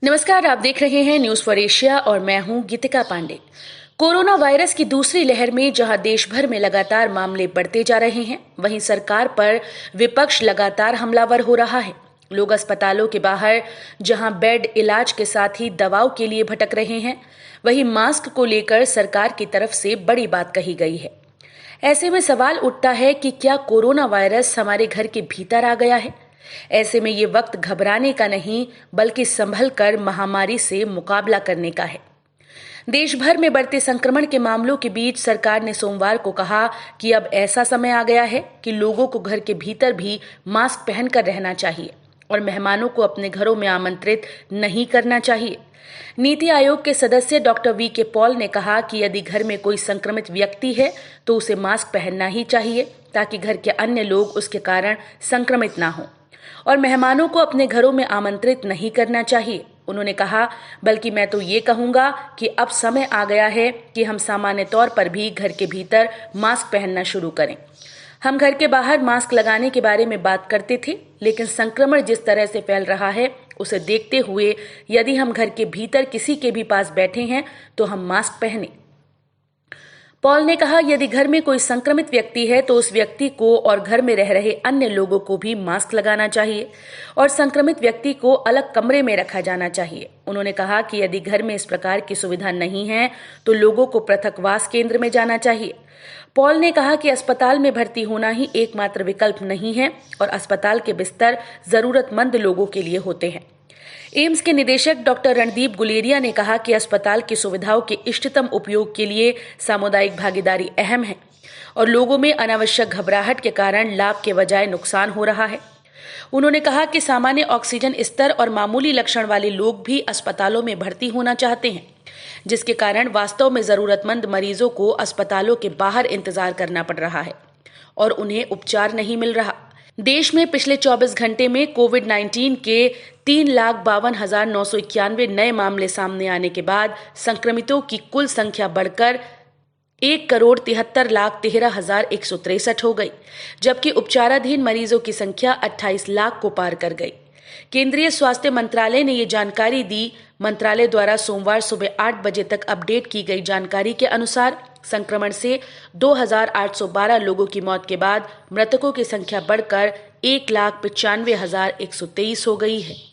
नमस्कार, आप देख रहे हैं न्यूज फॉर एशिया और मैं हूं गीतिका पांडे। कोरोना वायरस की दूसरी लहर में जहां देश भर में लगातार मामले बढ़ते जा रहे हैं, वहीं सरकार पर विपक्ष लगातार हमलावर हो रहा है। लोग अस्पतालों के बाहर जहां बेड, इलाज के साथ ही दवाओं के लिए भटक रहे हैं, वहीं मास्क को लेकर सरकार की तरफ से बड़ी बात कही गई है। ऐसे में सवाल उठता है कि क्या कोरोना वायरस हमारे घर के भीतर आ गया है? ऐसे में ये वक्त घबराने का नहीं, बल्कि संभल कर महामारी से मुकाबला करने का है। देश भर में बढ़ते संक्रमण के मामलों के बीच सरकार ने सोमवार को कहा कि अब ऐसा समय आ गया है कि लोगों को घर के भीतर भी मास्क पहनकर रहना चाहिए और मेहमानों को अपने घरों में आमंत्रित नहीं करना चाहिए। नीति आयोग के सदस्य डॉक्टर वी.के. पॉल ने कहा कि यदि घर में कोई संक्रमित व्यक्ति है तो उसे मास्क पहनना ही चाहिए, ताकि घर के अन्य लोग उसके कारण संक्रमित ना हों, और मेहमानों को अपने घरों में आमंत्रित नहीं करना चाहिए। उन्होंने कहा, बल्कि मैं तो ये कहूंगा कि अब समय आ गया है कि हम सामान्य तौर पर भी घर के भीतर मास्क पहनना शुरू करें। हम घर के बाहर मास्क लगाने के बारे में बात करते थे, लेकिन संक्रमण जिस तरह से फैल रहा है उसे देखते हुए यदि हम घर के भीतर किसी के भी पास बैठे हैं तो हम मास्क पहने। पॉल ने कहा, यदि घर में कोई संक्रमित व्यक्ति है तो उस व्यक्ति को और घर में रह रहे अन्य लोगों को भी मास्क लगाना चाहिए और संक्रमित व्यक्ति को अलग कमरे में रखा जाना चाहिए। उन्होंने कहा कि यदि घर में इस प्रकार की सुविधा नहीं है तो लोगों को पृथकवास केंद्र में जाना चाहिए। पॉल ने कहा कि अस्पताल में भर्ती होना ही एकमात्र विकल्प नहीं है और अस्पताल के बिस्तर जरूरतमंद लोगों के लिए होते हैं। एम्स के निदेशक डॉक्टर रणदीप गुलेरिया ने कहा कि अस्पताल की सुविधाओं के इष्टतम उपयोग के लिए सामुदायिक भागीदारी अहम है और लोगों में अनावश्यक घबराहट के कारण लाभ के बजाय नुकसान हो रहा है। उन्होंने कहा कि सामान्य ऑक्सीजन स्तर और मामूली लक्षण वाले लोग भी अस्पतालों में भर्ती होना चाहते हैं, जिसके कारण वास्तव में जरूरतमंद मरीजों को अस्पतालों के बाहर इंतजार करना पड़ रहा है और उन्हें उपचार नहीं मिल रहा। देश में पिछले 24 घंटे में कोविड-19 के 3,52,991 नए मामले सामने आने के बाद संक्रमितों की कुल संख्या बढ़कर 1,73,13,163 हो गई, जबकि उपचाराधीन मरीजों की संख्या 28 लाख को पार कर गई। केंद्रीय स्वास्थ्य मंत्रालय ने ये जानकारी दी। मंत्रालय द्वारा सोमवार सुबह 8 बजे तक अपडेट की गई जानकारी के अनुसार संक्रमण से 2,812 लोगों की मौत के बाद मृतकों की संख्या बढ़कर 1,95,123 हो गई है।